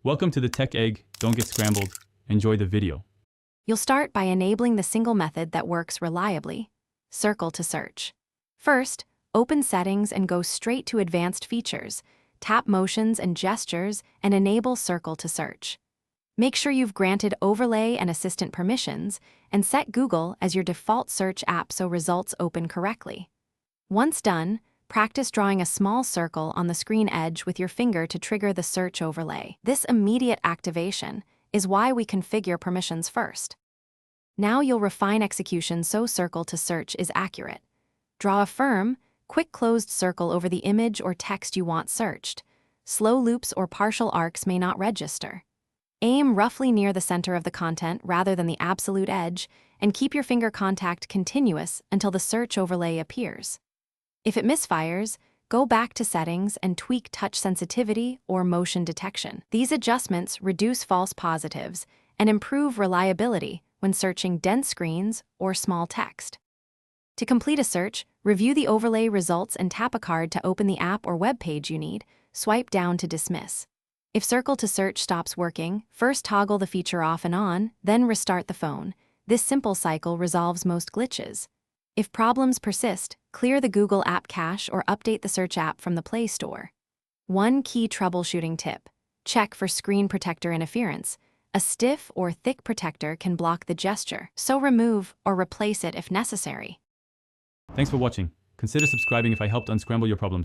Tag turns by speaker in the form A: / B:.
A: Welcome to the Tech Egg. Don't get scrambled. Enjoy the video.
B: You'll start by enabling the single method that works reliably, Circle to Search. First, open Settings and go straight to Advanced Features. Tap Motions and Gestures and enable Circle to Search. Make sure you've granted Overlay and Assistant permissions and set Google as your default search app so results open correctly. Once done, practice drawing a small circle on the screen edge with your finger to trigger the search overlay. This immediate activation is why we configure permissions first. Now you'll refine execution so Circle to Search is accurate. Draw a firm, quick closed circle over the image or text you want searched. Slow loops or partial arcs may not register. Aim roughly near the center of the content rather than the absolute edge, and keep your finger contact continuous until the search overlay appears. If it misfires, go back to Settings and tweak touch sensitivity or motion detection. These adjustments reduce false positives and improve reliability when searching dense screens or small text. To complete a search, review the overlay results and tap a card to open the app or web page you need. Swipe down to dismiss. If Circle to Search stops working, first toggle the feature off and on, then restart the phone. This simple cycle resolves most glitches. If problems persist, clear the Google App Cache or update the Search app from the Play Store. One key troubleshooting tip: check for screen protector interference. A stiff or thick protector can block the gesture, so remove or replace it if necessary.
A: Thanks for watching. Consider subscribing if I helped unscramble your problems.